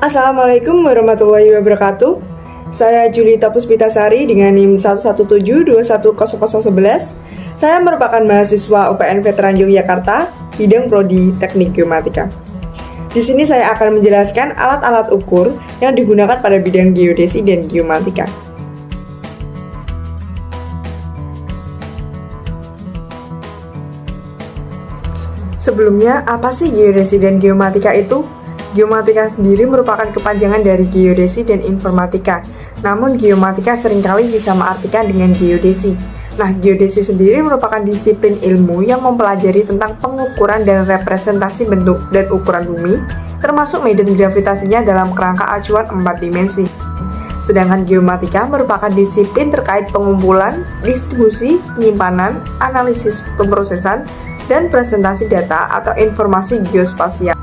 Assalamualaikum warahmatullahi wabarakatuh. Saya Julita Puspitasari dengan NIM 117210011. Saya merupakan mahasiswa UPN Veteran Yogyakarta, bidang prodi Teknik Geomatika. Di sini saya akan menjelaskan alat-alat ukur yang digunakan pada bidang geodesi dan geomatika. Sebelumnya, apa sih geodesi dan geomatika itu? Geomatika sendiri merupakan kepanjangan dari geodesi dan informatika. Namun geomatika seringkali disamaartikan dengan geodesi. Nah, geodesi sendiri merupakan disiplin ilmu yang mempelajari tentang pengukuran dan representasi bentuk dan ukuran bumi, termasuk medan gravitasinya dalam kerangka acuan 4 dimensi. Sedangkan geomatika merupakan disiplin terkait pengumpulan, distribusi, penyimpanan, analisis, pemrosesan, dan presentasi data atau informasi geospasial.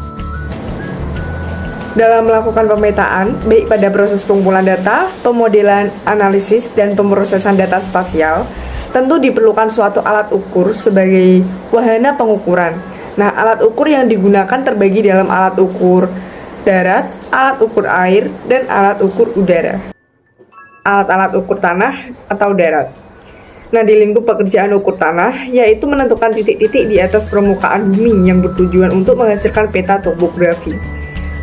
Dalam melakukan pemetaan, baik pada proses pengumpulan data, pemodelan, analisis, dan pemrosesan data spasial, tentu diperlukan suatu alat ukur sebagai wahana pengukuran. Nah, alat ukur yang digunakan terbagi dalam alat ukur darat, alat ukur air, dan alat ukur udara. Alat-alat ukur tanah atau darat. Nah, di lingkup pekerjaan ukur tanah, yaitu menentukan titik-titik di atas permukaan bumi yang bertujuan untuk menghasilkan peta topografi.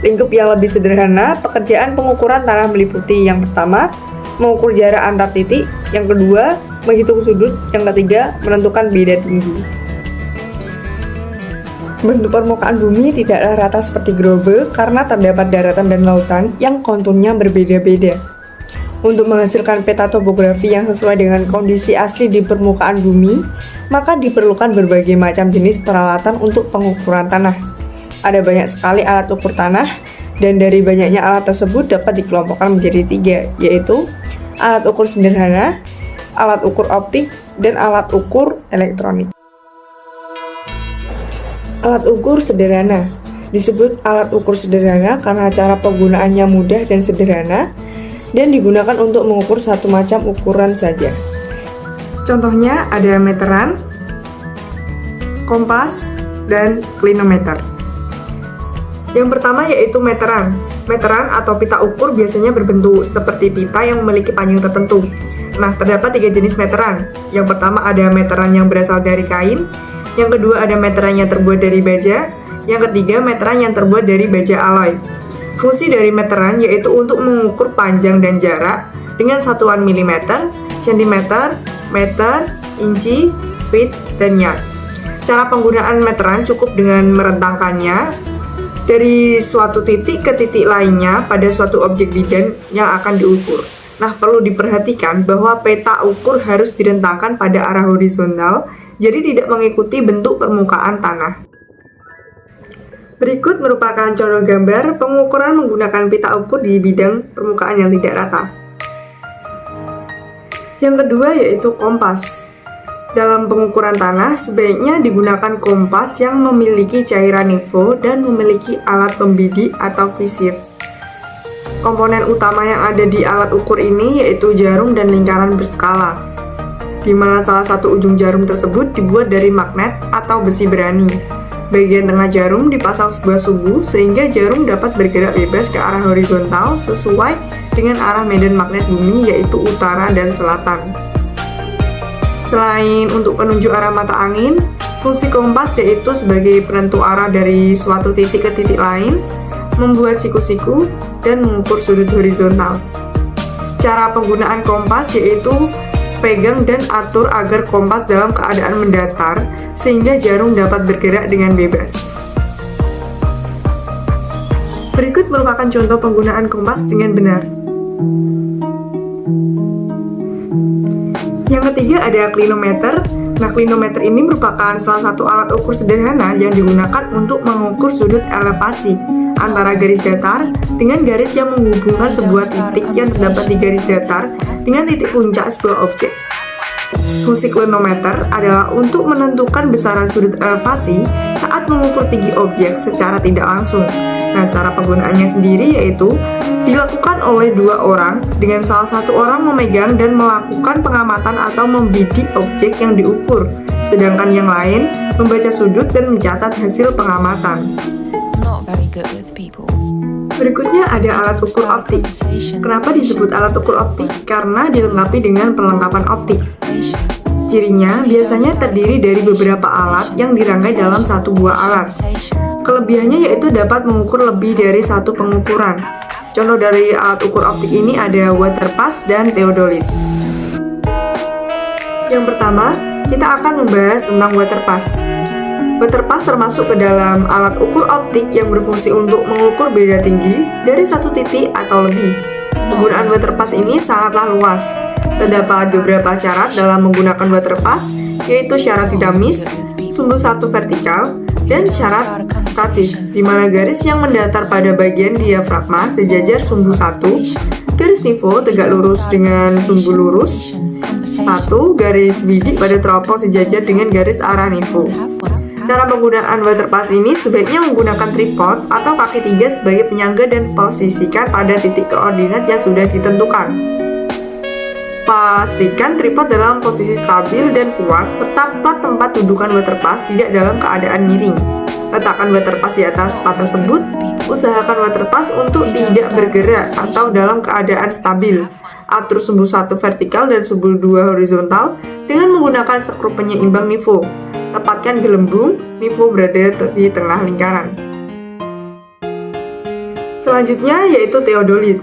Lingkup yang lebih sederhana, pekerjaan pengukuran tanah meliputi yang pertama, mengukur jarak antar titik, yang kedua, menghitung sudut, yang ketiga, menentukan beda tinggi. Bentuk permukaan bumi tidaklah rata seperti globe karena terdapat daratan dan lautan yang konturnya berbeda-beda. Untuk menghasilkan peta topografi yang sesuai dengan kondisi asli di permukaan bumi, maka diperlukan berbagai macam jenis peralatan untuk pengukuran tanah. Ada banyak sekali alat ukur tanah, dan dari banyaknya alat tersebut dapat dikelompokkan menjadi 3, yaitu alat ukur sederhana, alat ukur optik, dan alat ukur elektronik. Alat ukur sederhana disebut alat ukur sederhana karena cara penggunaannya mudah dan sederhana, dan digunakan untuk mengukur satu macam ukuran saja. Contohnya ada meteran, kompas, dan klinometer. Yang pertama yaitu meteran. Meteran atau pita ukur biasanya berbentuk seperti pita yang memiliki panjang tertentu. Nah, terdapat 3 jenis meteran. Yang pertama ada meteran yang berasal dari kain, yang kedua ada meteran yang terbuat dari baja, yang ketiga meteran yang terbuat dari baja alloy. Fungsi dari meteran yaitu untuk mengukur panjang dan jarak dengan satuan milimeter, sentimeter, meter, inci, feet, dan yard. Cara penggunaan meteran cukup dengan merentangkannya dari suatu titik ke titik lainnya pada suatu objek bidang yang akan diukur. Nah, perlu diperhatikan bahwa peta ukur harus direntangkan pada arah horizontal, jadi tidak mengikuti bentuk permukaan tanah. Berikut merupakan contoh gambar pengukuran menggunakan pita ukur di bidang permukaan yang tidak rata. Yang kedua yaitu kompas. Dalam pengukuran tanah, sebaiknya digunakan kompas yang memiliki cairan nifo dan memiliki alat pembidik atau visir. Komponen utama yang ada di alat ukur ini yaitu jarum dan lingkaran berskala, di mana salah satu ujung jarum tersebut dibuat dari magnet atau besi berani. Bagian tengah jarum dipasang sebuah suhu sehingga jarum dapat bergerak bebas ke arah horizontal sesuai dengan arah medan magnet bumi yaitu utara dan selatan. Selain untuk penunjuk arah mata angin, fungsi kompas yaitu sebagai penentu arah dari suatu titik ke titik lain, membuat siku-siku, dan mengukur sudut horizontal. Cara penggunaan kompas yaitu pegang dan atur agar kompas dalam keadaan mendatar sehingga jarum dapat bergerak dengan bebas. Berikut merupakan contoh penggunaan kompas dengan benar. Yang ketiga ada klinometer. Nah, klinometer ini merupakan salah satu alat ukur sederhana yang digunakan untuk mengukur sudut elevasi antara garis datar dengan garis yang menghubungkan sebuah titik yang terdapat di garis datar dengan titik puncak sebuah objek. Fungsi klinometer adalah untuk menentukan besaran sudut elevasi saat mengukur tinggi objek secara tidak langsung. Nah, cara penggunaannya sendiri yaitu dilakukan oleh 2 orang dengan salah satu orang memegang dan melakukan pengamatan atau membidik objek yang diukur, sedangkan yang lain membaca sudut dan mencatat hasil pengamatan. Berikutnya ada alat ukur optik. Kenapa disebut alat ukur optik? Karena dilengkapi dengan perlengkapan optik. Cirinya biasanya terdiri dari beberapa alat yang dirangkai dalam satu buah alat. Kelebihannya yaitu dapat mengukur lebih dari satu pengukuran. Contoh dari alat ukur optik ini ada waterpass dan theodolite. Yang pertama, kita akan membahas tentang waterpass. Waterpass termasuk ke dalam alat ukur optik yang berfungsi untuk mengukur beda tinggi dari satu titik atau lebih. Penggunaan waterpass ini sangatlah luas. Terdapat beberapa syarat dalam menggunakan waterpass, yaitu syarat dinamis, sumbu satu vertikal, dan syarat statis, di mana garis yang mendatar pada bagian diafragma sejajar sumbu satu, garis nivå tegak lurus dengan sumbu lurus, satu garis bidik pada teropong sejajar dengan garis arah nivå. Cara penggunaan waterpass ini sebaiknya menggunakan tripod atau kaki tiga sebagai penyangga dan posisikan pada titik koordinat yang sudah ditentukan. Pastikan tripod dalam posisi stabil dan kuat serta plat tempat dudukan waterpass tidak dalam keadaan miring. Letakkan waterpass di atas plat tersebut. Usahakan waterpass untuk tidak bergerak atau dalam keadaan stabil. Atur sumbu 1 vertikal dan sumbu 2 horizontal dengan menggunakan skrup penyeimbang nivå. Tepatkan gelembung, nivå berada di tengah lingkaran. Selanjutnya yaitu theodolite.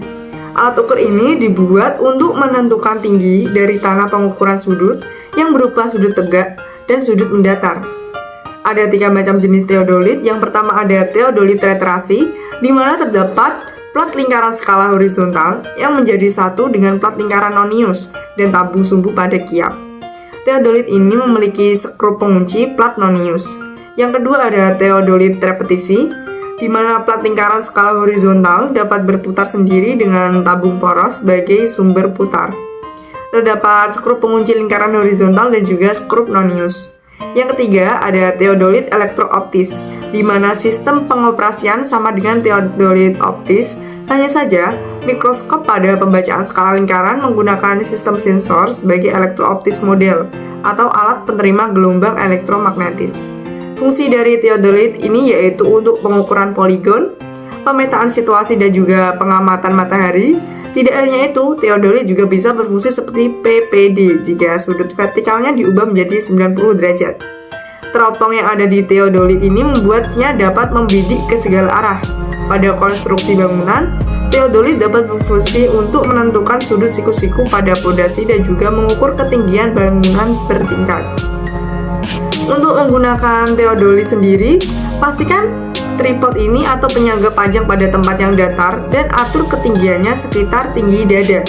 Alat ukur ini dibuat untuk menentukan tinggi dari tanah pengukuran sudut yang berupa sudut tegak dan sudut mendatar. Ada 3 macam jenis theodolite. Yang pertama ada theodolite retrasi, di mana terdapat plat lingkaran skala horizontal yang menjadi satu dengan plat lingkaran nonius dan tabung sumbu pada kiap. Theodolite ini memiliki skrup pengunci plat nonius. Yang kedua ada theodolite repetisi, di mana plat lingkaran skala horizontal dapat berputar sendiri dengan tabung poros sebagai sumber putar. Terdapat skrup pengunci lingkaran horizontal dan juga skrup nonius. Yang ketiga ada theodolite elektrooptis, di mana sistem pengoperasian sama dengan theodolite optis, hanya saja mikroskop pada pembacaan skala lingkaran menggunakan sistem sensor sebagai elektrooptis model atau alat penerima gelombang elektromagnetis. Fungsi dari theodolite ini yaitu untuk pengukuran poligon, pemetaan situasi dan juga pengamatan matahari. Tidak hanya itu, theodolite juga bisa berfungsi seperti PPD jika sudut vertikalnya diubah menjadi 90 derajat. Teropong yang ada di theodolite ini membuatnya dapat membidik ke segala arah. Pada konstruksi bangunan, theodolite dapat berfungsi untuk menentukan sudut siku-siku pada pondasi dan juga mengukur ketinggian bangunan bertingkat. Untuk menggunakan theodolite sendiri, pastikan tripod ini atau penyangga panjang pada tempat yang datar dan atur ketinggiannya sekitar tinggi dada.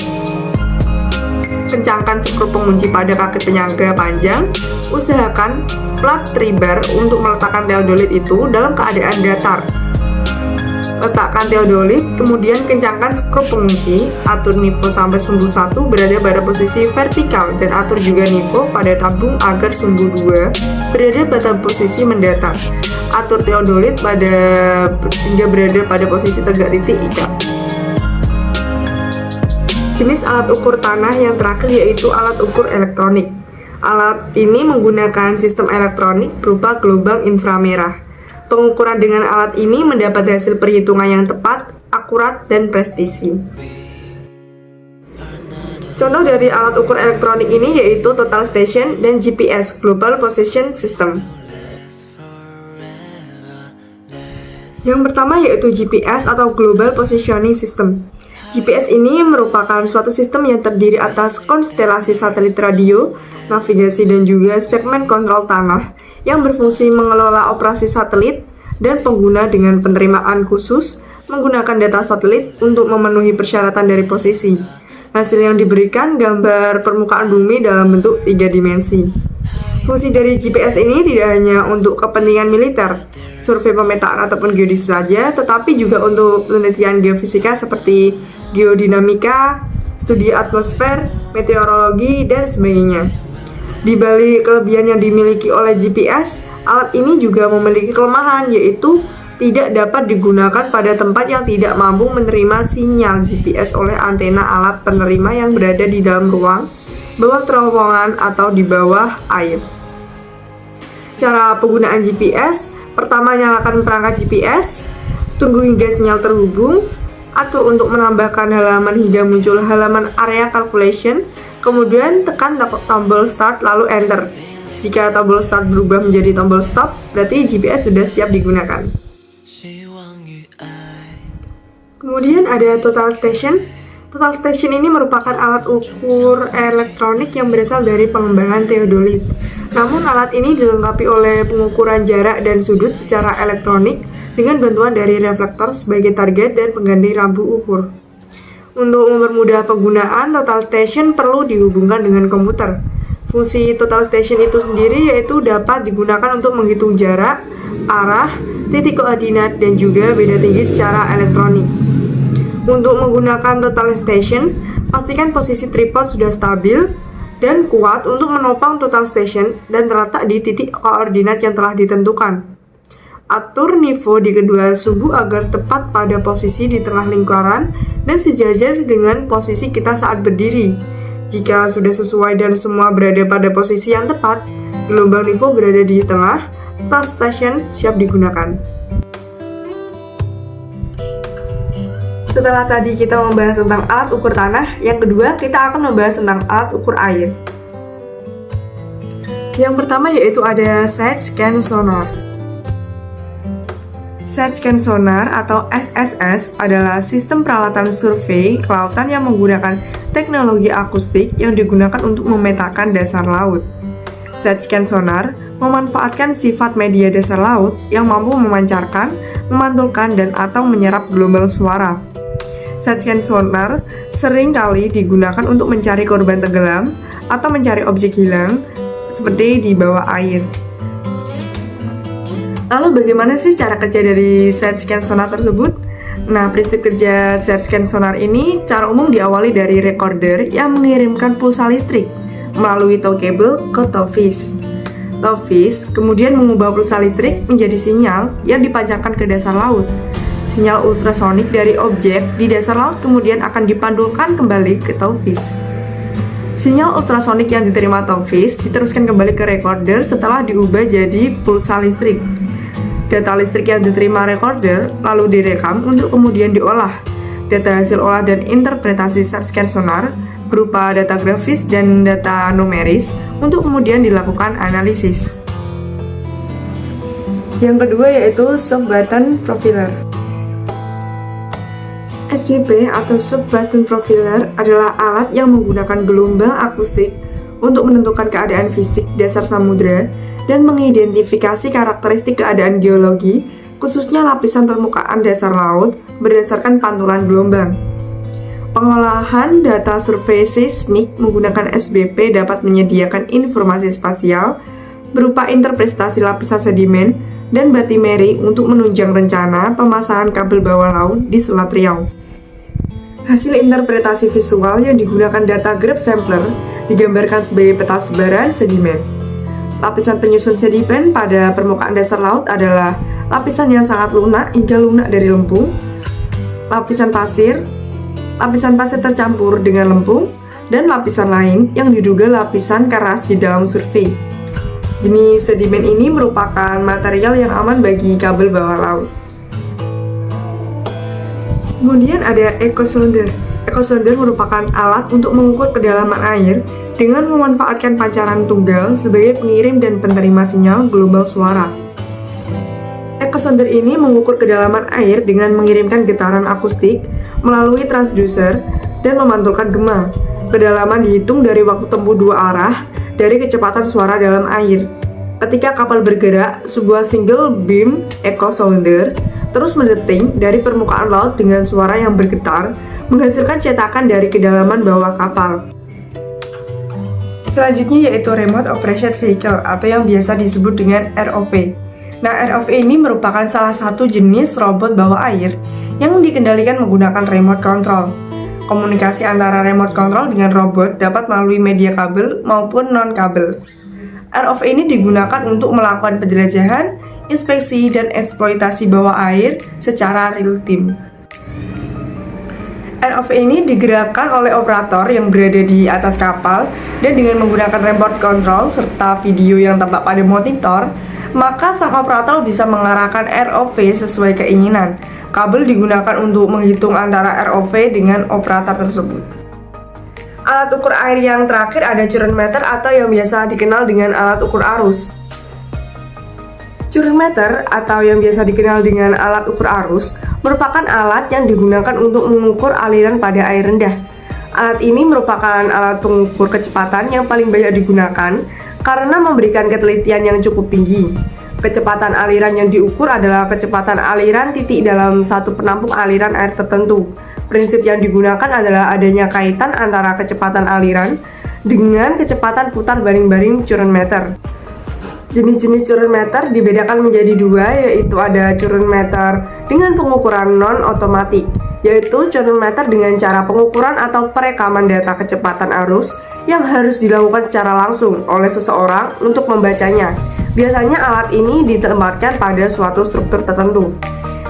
Kencangkan skrup pengunci pada kaki penyangga panjang. Usahakan plat tribar untuk meletakkan theodolite itu dalam keadaan datar. Letakkan theodolite, kemudian kencangkan skrup pengunci, atur nivå sampai sumbu 1 berada pada posisi vertikal dan atur juga nivå pada tabung agar sumbu 2 berada pada posisi mendatar. Atur theodolite hingga berada pada posisi tegak titik ikat. Jenis alat ukur tanah yang terakhir yaitu alat ukur elektronik. Alat ini menggunakan sistem elektronik berupa gelombang inframerah. Pengukuran dengan alat ini mendapat hasil perhitungan yang tepat, akurat, dan presisi. Contoh dari alat ukur elektronik ini yaitu total station dan GPS, Global Position System. Yang pertama yaitu GPS atau Global Positioning System. GPS ini merupakan suatu sistem yang terdiri atas konstelasi satelit radio, navigasi dan juga segmen kontrol tanah yang berfungsi mengelola operasi satelit dan pengguna dengan penerimaan khusus menggunakan data satelit untuk memenuhi persyaratan dari posisi. Hasil yang diberikan gambar permukaan bumi dalam bentuk 3 dimensi. Fungsi dari GPS ini tidak hanya untuk kepentingan militer, survei pemetaan ataupun geodesi saja, tetapi juga untuk penelitian geofisika seperti geodinamika, studi atmosfer, meteorologi, dan sebagainya. Di balik kelebihan yang dimiliki oleh GPS, alat ini juga memiliki kelemahan, yaitu tidak dapat digunakan pada tempat yang tidak mampu menerima sinyal GPS oleh antena alat penerima yang berada di dalam ruang, bawah terowongan, atau di bawah air. Cara penggunaan GPS: pertama, nyalakan perangkat GPS, tunggu hingga sinyal terhubung, Atur untuk menambahkan halaman hingga muncul halaman area calculation, kemudian tekan tombol start lalu enter. Jika tombol start berubah menjadi tombol stop, berarti GPS sudah siap digunakan. Kemudian ada total station. Total station ini merupakan alat ukur elektronik yang berasal dari pengembangan teodolit. Namun alat ini dilengkapi oleh pengukuran jarak dan sudut secara elektronik dengan bantuan dari reflektor sebagai target dan pengganti rambu ukur. Untuk mempermudah penggunaan, total station perlu dihubungkan dengan komputer. Fungsi total station itu sendiri yaitu dapat digunakan untuk menghitung jarak, arah, titik koordinat, dan juga beda tinggi secara elektronik. Untuk menggunakan total station, pastikan posisi tripod sudah stabil dan kuat untuk menopang total station dan terletak di titik koordinat yang telah ditentukan. Atur nivo di kedua sumbu agar tepat pada posisi di tengah lingkaran dan sejajar dengan posisi kita saat berdiri. Jika sudah sesuai dan semua berada pada posisi yang tepat, gelombang nivo berada di tengah, total station siap digunakan. Setelah tadi kita membahas tentang alat ukur tanah, yang kedua kita akan membahas tentang alat ukur air. Yang pertama yaitu ada side scan sonar. Side scan sonar atau SSS adalah sistem peralatan survei kelautan yang menggunakan teknologi akustik yang digunakan untuk memetakan dasar laut. Side scan sonar memanfaatkan sifat media dasar laut yang mampu memancarkan, memantulkan, dan atau menyerap gelombang suara. Side scan sonar sering kali digunakan untuk mencari korban tenggelam atau mencari objek hilang seperti di bawah air. Lalu bagaimana sih cara kerja dari side scan sonar tersebut? Nah, prinsip kerja side scan sonar ini secara umum diawali dari recorder yang mengirimkan pulsa listrik melalui tow cable ke towfish. Towfish kemudian mengubah pulsa listrik menjadi sinyal yang dipancarkan ke dasar laut. Sinyal ultrasonik dari objek di dasar laut kemudian akan dipantulkan kembali ke towfish. Sinyal ultrasonik yang diterima towfish diteruskan kembali ke recorder setelah diubah jadi pulsa listrik. Data listrik yang diterima recorder lalu direkam untuk kemudian diolah. Data hasil olah dan interpretasi side scan sonar berupa data grafis dan data numeris untuk kemudian dilakukan analisis. Yang kedua yaitu sub button profiler. SBP atau Sub Button Profiler adalah alat yang menggunakan gelombang akustik untuk menentukan keadaan fisik dasar samudera dan mengidentifikasi karakteristik keadaan geologi, khususnya lapisan permukaan dasar laut berdasarkan pantulan gelombang. Pengolahan data survei seismik menggunakan SBP dapat menyediakan informasi spasial berupa interpretasi lapisan sedimen dan batimeri untuk menunjang rencana pemasangan kabel bawah laut di Selat Riau. Hasil interpretasi visual yang digunakan data graph sampler digambarkan sebagai peta sebaran sedimen. Lapisan penyusun sedimen pada permukaan dasar laut adalah lapisan yang sangat lunak hingga lunak dari lempung, lapisan pasir tercampur dengan lempung, dan lapisan lain yang diduga lapisan keras di dalam survei. Jenis sedimen ini merupakan material yang aman bagi kabel bawah laut. Kemudian ada echo sounder. Echo sounder merupakan alat untuk mengukur kedalaman air dengan memanfaatkan pancaran tunggal sebagai pengirim dan penerima sinyal gelombang suara. Echo sounder ini mengukur kedalaman air dengan mengirimkan getaran akustik melalui transducer dan memantulkan gema. Kedalaman dihitung dari waktu tempuh dua arah dari kecepatan suara dalam air. Ketika kapal bergerak, sebuah single beam echo sounder terus mendeting dari permukaan laut dengan suara yang bergetar, menghasilkan cetakan dari kedalaman bawah kapal. Selanjutnya yaitu Remote Operated Vehicle atau yang biasa disebut dengan ROV. Nah, ROV ini merupakan salah satu jenis robot bawah air yang dikendalikan menggunakan remote control. Komunikasi antara remote control dengan robot dapat melalui media kabel maupun non-kabel. ROV ini digunakan untuk melakukan penjelajahan, inspeksi, dan eksploitasi bawah air secara real-time. ROV ini digerakkan oleh operator yang berada di atas kapal dan dengan menggunakan remote control serta video yang tampak pada monitor, maka sang operator bisa mengarahkan ROV sesuai keinginan, Kabel digunakan untuk menghitung antara ROV dengan operator tersebut. Alat ukur air yang terakhir ada current meter atau yang biasa dikenal dengan alat ukur arus. Current meter atau yang biasa dikenal dengan alat ukur arus merupakan alat yang digunakan untuk mengukur aliran pada air rendah. Alat ini merupakan alat pengukur kecepatan yang paling banyak digunakan karena memberikan ketelitian yang cukup tinggi. Kecepatan aliran yang diukur adalah kecepatan aliran titik dalam satu penampung aliran air tertentu. Prinsip yang digunakan adalah adanya kaitan antara kecepatan aliran dengan kecepatan putar baling-baling current meter. Jenis-jenis current meter dibedakan menjadi dua, yaitu ada current meter dengan pengukuran non-otomatik, yaitu current meter dengan cara pengukuran atau perekaman data kecepatan arus yang harus dilakukan secara langsung oleh seseorang untuk membacanya. Biasanya alat ini ditempatkan pada suatu struktur tertentu.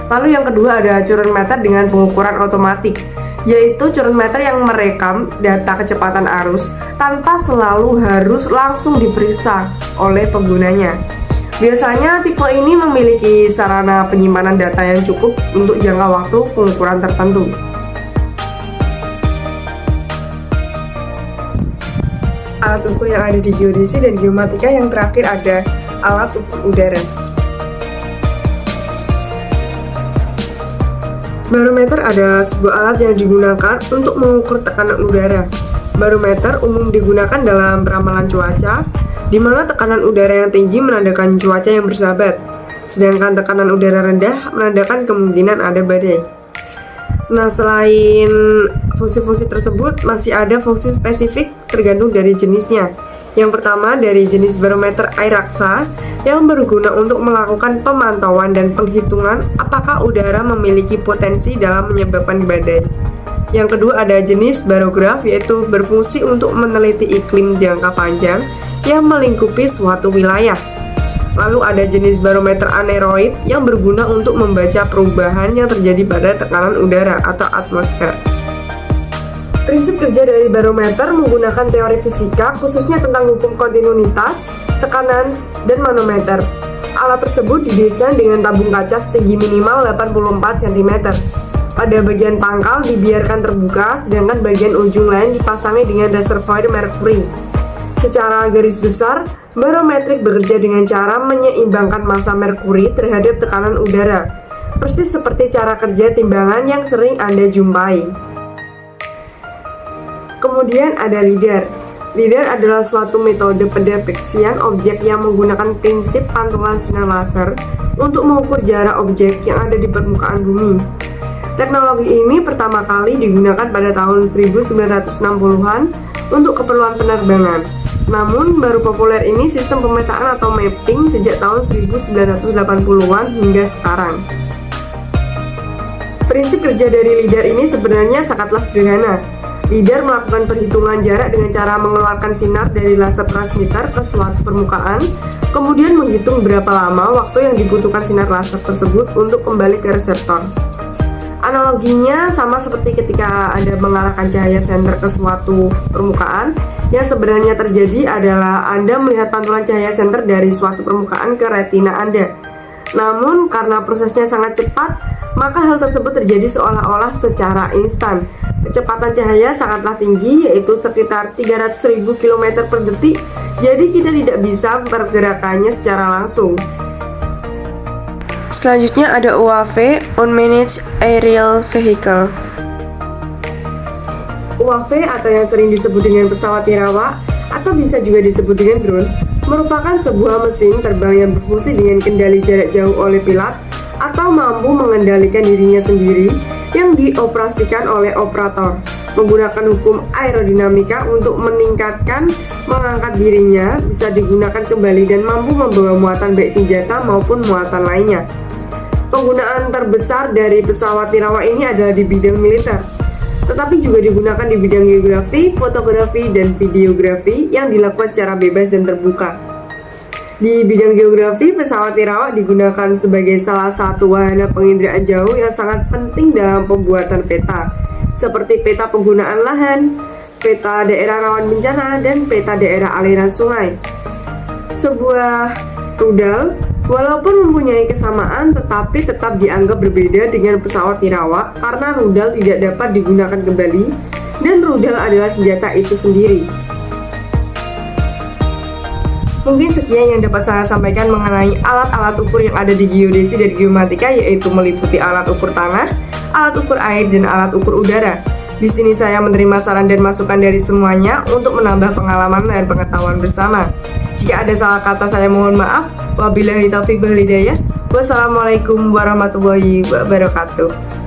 Lalu yang kedua ada current meter dengan pengukuran otomatik, yaitu current meter yang merekam data kecepatan arus tanpa selalu harus langsung diperiksa oleh penggunanya. Biasanya tipe ini memiliki sarana penyimpanan data yang cukup untuk jangka waktu pengukuran tertentu. Alat ukur yang ada di geodesi dan geomatika yang terakhir ada alat ukur udara. Barometer adalah sebuah alat yang digunakan untuk mengukur tekanan udara. Barometer umum digunakan dalam peramalan cuaca, di mana tekanan udara yang tinggi menandakan cuaca yang bersahabat, sedangkan tekanan udara rendah menandakan kemungkinan ada badai. Nah, selain fungsi-fungsi tersebut, masih ada fungsi spesifik tergantung dari jenisnya. Yang pertama dari jenis barometer air raksa yang berguna untuk melakukan pemantauan dan penghitungan apakah udara memiliki potensi dalam menyebabkan badai. Yang kedua ada jenis barograf, yaitu berfungsi untuk meneliti iklim jangka panjang yang melingkupi suatu wilayah. Lalu ada jenis barometer aneroid yang berguna untuk membaca perubahan yang terjadi pada tekanan udara atau atmosfer. Prinsip kerja dari barometer menggunakan teori fisika, khususnya tentang hukum kontinuitas, tekanan, dan manometer. Alat tersebut didesain dengan tabung kaca setinggi minimal 84 cm. Pada bagian pangkal dibiarkan terbuka, sedangkan bagian ujung lain dipasangi dengan reservoir merkuri. Secara garis besar, barometrik bekerja dengan cara menyeimbangkan massa merkuri terhadap tekanan udara, persis seperti cara kerja timbangan yang sering Anda jumpai. Kemudian ada LIDAR. LIDAR adalah suatu metode pendeteksian objek yang menggunakan prinsip pantulan sinar laser untuk mengukur jarak objek yang ada di permukaan bumi. Teknologi ini pertama kali digunakan pada tahun 1960-an untuk keperluan penerbangan. Namun, baru populer ini sistem pemetaan atau mapping sejak tahun 1980-an hingga sekarang. Prinsip kerja dari LIDAR ini sebenarnya sangatlah sederhana. LIDAR melakukan perhitungan jarak dengan cara mengeluarkan sinar dari laser transmitter ke suatu permukaan, kemudian menghitung berapa lama waktu yang dibutuhkan sinar laser tersebut untuk kembali ke reseptor. Analoginya sama seperti ketika Anda mengarahkan cahaya senter ke suatu permukaan. Yang sebenarnya terjadi adalah Anda melihat pantulan cahaya senter dari suatu permukaan ke retina Anda. Namun karena prosesnya sangat cepat, maka hal tersebut terjadi seolah-olah secara instan. Kecepatan cahaya sangatlah tinggi, yaitu sekitar 300.000 km per detik, jadi kita tidak bisa mempergerakannya secara langsung. Selanjutnya ada UAV, Unmanned Aerial Vehicle. UAV atau yang sering disebut dengan pesawat nirawak atau bisa juga disebut dengan drone, merupakan sebuah mesin terbang yang berfungsi dengan kendali jarak jauh oleh pilot atau mampu mengendalikan dirinya sendiri yang dioperasikan oleh operator, menggunakan hukum aerodinamika untuk meningkatkan mengangkat dirinya, bisa digunakan kembali dan mampu membawa muatan baik senjata maupun muatan lainnya. Penggunaan terbesar dari pesawat nirawak ini adalah di bidang militer, tetapi juga digunakan di bidang geografi, fotografi, dan videografi yang dilakukan secara bebas dan terbuka. Di bidang geografi, pesawat nirawak digunakan sebagai salah satu wahana penginderaan jauh yang sangat penting dalam pembuatan peta, seperti peta penggunaan lahan, peta daerah rawan bencana, dan peta daerah aliran sungai. Sebuah rudal Walaupun mempunyai kesamaan, tetapi tetap dianggap berbeda dengan pesawat nirawak karena rudal tidak dapat digunakan kembali dan rudal adalah senjata itu sendiri. Mungkin sekian yang dapat saya sampaikan mengenai alat-alat ukur yang ada di geodesi dan geomatika, yaitu meliputi alat ukur tanah, alat ukur air, dan alat ukur udara. Di sini saya menerima saran dan masukan dari semuanya untuk menambah pengalaman dan pengetahuan bersama. Jika ada salah kata saya mohon maaf. Wabillahi taufiq wal hidayah. Wassalamualaikum warahmatullahi wabarakatuh.